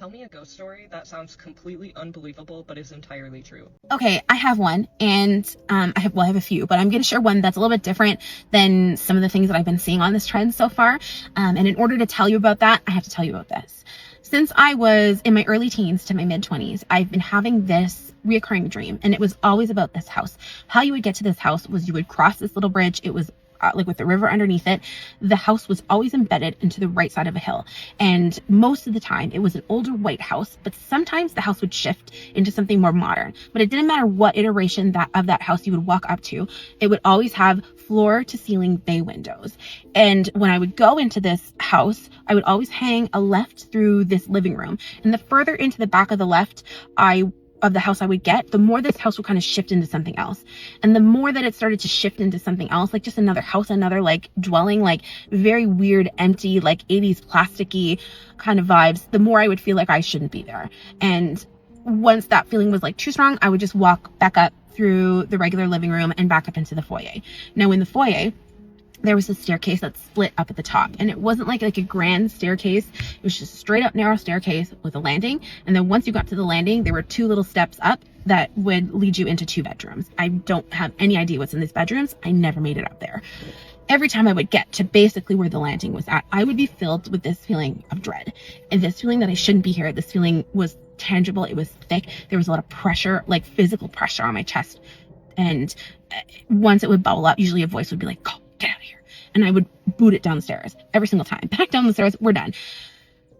Tell me a ghost story that sounds completely unbelievable but is entirely true. Okay, I have one, and I have a few, but I'm going to share one that's a little bit different than some of the things that I've been seeing on this trend so far. And in order to tell you about that, I have to tell you about this. Since I was in my early teens to my mid 20s, I've been having this reoccurring dream, and it was always about this house. How you would get to this house was you would cross this little bridge. It was like with the river underneath it. The house was always embedded into the right side of a hill, and most of the time it was an older white house, but sometimes the house would shift into something more modern. But it didn't matter what iteration of that house you would walk up to, it would always have floor to ceiling bay windows. And when I would go into this house, I would always hang a left through this living room, and the further into the back of the left of the house I would get, the more this house would kind of shift into something else. And the more that it started to shift into something else, like just another house, another like dwelling, like very weird, empty, like 80s plasticky kind of vibes, the more I would feel like I shouldn't be there. And once that feeling was like too strong, I would just walk back up through the regular living room and back up into the foyer. Now in the foyer, there was a staircase that split up at the top, and it wasn't like a grand staircase. It was just a straight up narrow staircase with a landing, and then once you got to the landing, there were two little steps up that would lead you into two bedrooms. I don't have any idea what's in these bedrooms. I never made it up there. Every time I would get to basically where the landing was at, I would be filled with this feeling of dread, and this feeling that I shouldn't be here. This feeling was tangible. It was thick. There was a lot of pressure, like physical pressure on my chest, and once it would bubble up, usually a voice would be like, "Go, get out of here." And I would boot it down the stairs every single time. Back down the stairs, we're done.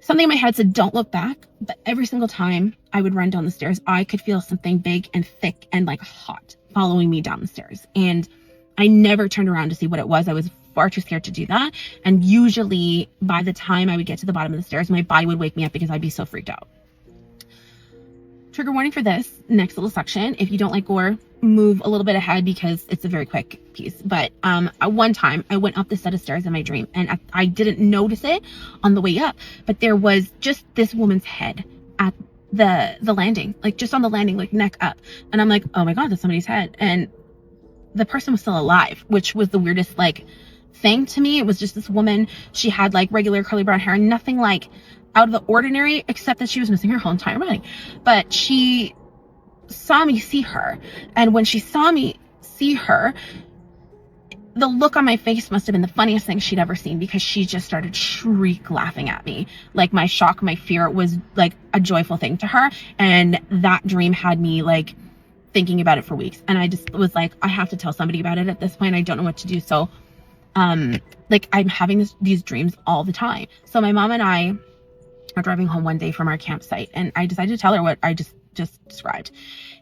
Something in my head said, don't look back. But every single time I would run down the stairs, I could feel something big and thick and like hot following me down the stairs. And I never turned around to see what it was. I was far too scared to do that. And usually by the time I would get to the bottom of the stairs, my body would wake me up because I'd be so freaked out. Trigger warning for this next little section. If you don't like gore, move a little bit ahead because it's a very quick piece. But one time I went up the set of stairs in my dream, and I didn't notice it on the way up, but there was just this woman's head at the landing, like just on the landing, like neck up. And I'm like, oh my God, that's somebody's head. And the person was still alive, which was the weirdest like thing to me. It was just this woman. She had like regular curly brown hair, nothing like out of the ordinary, except that she was missing her whole entire body. But she saw me see her, and when she saw me see her, the look on my face must have been the funniest thing she'd ever seen, because she just started shriek laughing at me. Like my shock, my fear was like a joyful thing to her, and that dream had me like thinking about it for weeks. And I just was like, I have to tell somebody about it at this point. I don't know what to do. So like I'm having these dreams all the time. So my mom and I are driving home one day from our campsite, and I decided to tell her what I just described.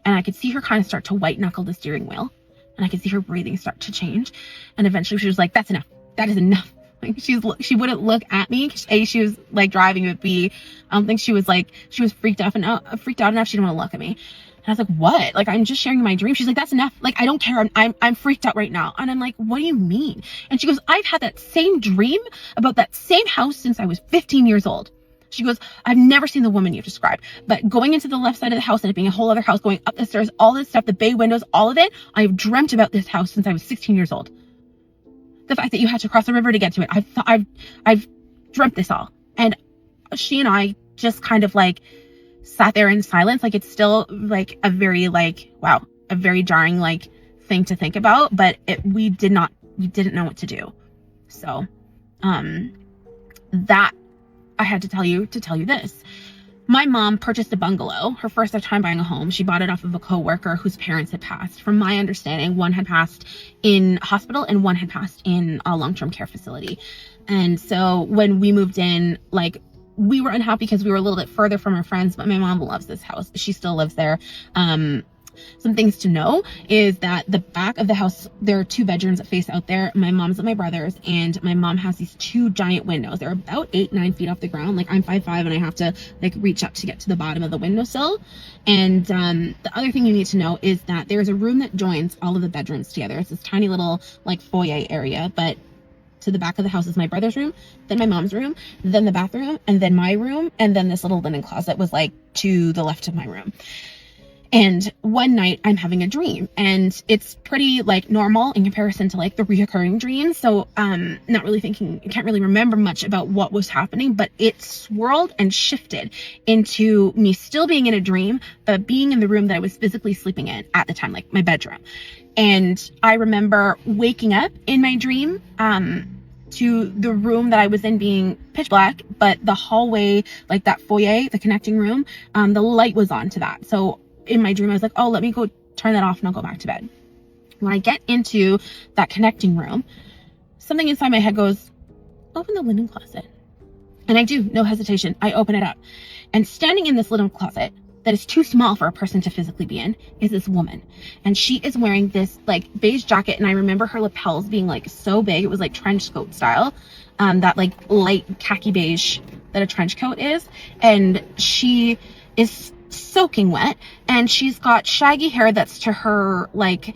And I could see her kind of start to white knuckle the steering wheel, and I could see her breathing start to change. And eventually she was like, that's enough. That is enough. Like she wouldn't look at me. A, she was like driving, but B, I don't think she was freaked out enough. She didn't want to look at me. And I was like, what? Like, I'm just sharing my dream. She's like, that's enough. Like, I don't care. I'm freaked out right now. And I'm like, what do you mean? And she goes, I've had that same dream about that same house since I was 15 years old. She goes, I've never seen the woman you've described, but going into the left side of the house and it being a whole other house, going up the stairs, all this stuff, the bay windows, all of it, I've dreamt about this house since I was 16 years old. The fact that you had to cross the river to get to it, I've dreamt this all. And she and I just kind of like sat there in silence. Like, it's still like a very like, wow, a very jarring like thing to think about, but we didn't know what to do. So, that I had to tell you this. My mom purchased a bungalow, her first time buying a home. She bought it off of a coworker whose parents had passed. From my understanding, one had passed in hospital and one had passed in a long-term care facility. And so when we moved in, like, we were unhappy because we were a little bit further from our friends, but my mom loves this house. She still lives there. Some things to know is that the back of the house, there are two bedrooms that face out there. My mom's and my brother's, and my mom has these two giant windows. They're about 8-9 feet off the ground. Like, I'm 5'5", and I have to like reach up to get to the bottom of the windowsill. And the other thing you need to know is that there's a room that joins all of the bedrooms together. It's this tiny little like foyer area, but to the back of the house is my brother's room, then my mom's room, then the bathroom, and then my room, and then this little linen closet was like to the left of my room. And one night I'm having a dream, and it's pretty like normal in comparison to like the reoccurring dreams. So not really thinking, I can't really remember much about what was happening, but it swirled and shifted into me still being in a dream, but being in the room that I was physically sleeping in at the time, like my bedroom. And I remember waking up in my dream to the room that I was in being pitch black, but the hallway, like that foyer, the connecting room, the light was on to that. So in my dream, I was like, oh, let me go turn that off and I'll go back to bed. When I get into that connecting room, something inside my head goes, open the linen closet. And I do, no hesitation. I open it up. And standing in this linen closet that is too small for a person to physically be in is this woman. And she is wearing this like beige jacket. And I remember her lapels being like so big. It was like trench coat style, that like light khaki beige that a trench coat is. And she is soaking wet, and she's got shaggy hair that's to her like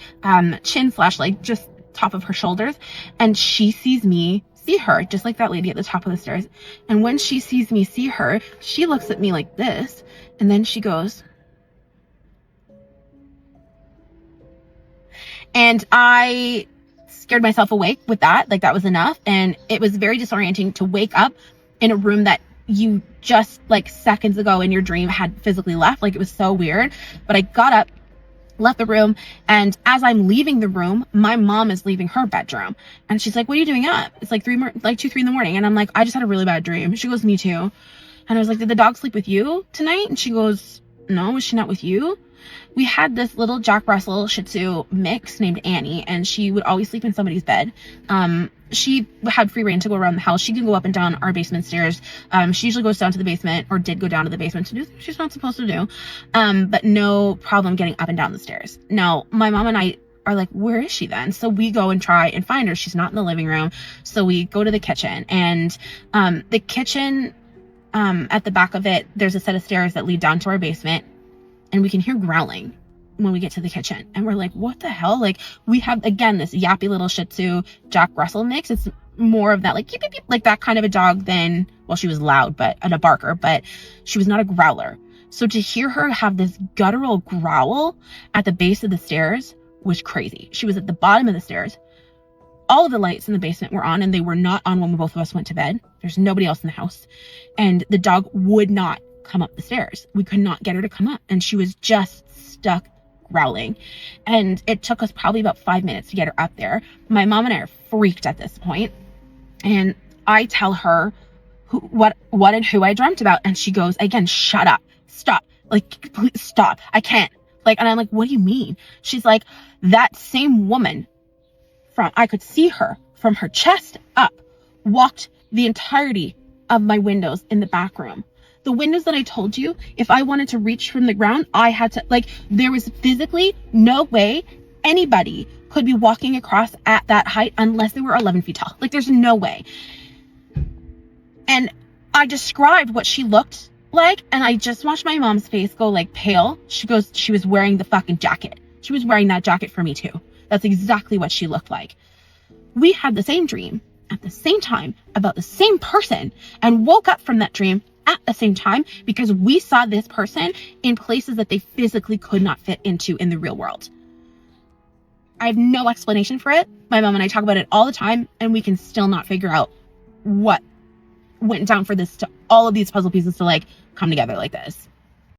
chin / like just top of her shoulders, and she sees me see her just like that lady at the top of the stairs. And when she sees me see her, she looks at me like this, and then she goes, and I scared myself awake with that. Like that was enough. And it was very disorienting to wake up in a room that you just like seconds ago in your dream had physically left. Like it was so weird. But I got up, left the room, and as I'm leaving the room, my mom is leaving her bedroom, and she's like, what are you doing up? It's like 2, 3 in the morning. And I'm like, I just had a really bad dream. She goes, me too. And I was like, did the dog sleep with you tonight? And she goes, no, was she not with you? We had this little Jack Russell Shih Tzu mix named Annie, and she would always sleep in somebody's bed. She had free reign to go around the house. She can go up and down our basement stairs. She usually goes down to the basement, or did go down to the basement to do things she's not supposed to do. But no problem getting up and down the stairs. Now, my mom and I are like, where is she then? So we go and try and find her. She's not in the living room. So we go to the kitchen, and the kitchen, at the back of it, there's a set of stairs that lead down to our basement, and we can hear growling when we get to the kitchen. And we're like, what the hell? Like, we have, again, this yappy little Shih Tzu Jack Russell mix. It's more of that, like, beep, beep, beep, like that kind of a dog than, well, she was loud, but, and a barker, but she was not a growler. So to hear her have this guttural growl at the base of the stairs was crazy. She was at the bottom of the stairs. All of the lights in the basement were on, and they were not on when both of us went to bed. There's nobody else in the house. And the dog would not come up the stairs. We could not get her to come up, and she was just stuck growling. And it took us probably about 5 minutes to get her up there. My mom and I are freaked at this point, and I tell her what and who I dreamt about, and she goes, again, shut up, stop, like, please stop, I can't, like, and I'm like, what do you mean? She's like, that same woman, I could see her from her chest up, walked the entirety of my windows in the back room. The windows that I told you, if I wanted to reach from the ground, I had to, like, there was physically no way anybody could be walking across at that height unless they were 11 feet tall. Like, there's no way. And I described what she looked like, and I just watched my mom's face go, like, pale. She goes, she was wearing the fucking jacket. She was wearing that jacket for me, too. That's exactly what she looked like. We had the same dream at the same time about the same person, and woke up from that dream at the same time because we saw this person in places that they physically could not fit into in the real world. I have no explanation for it. My mom and I talk about it all the time, and we can still not figure out what went down for this, to all of these puzzle pieces to like come together like this.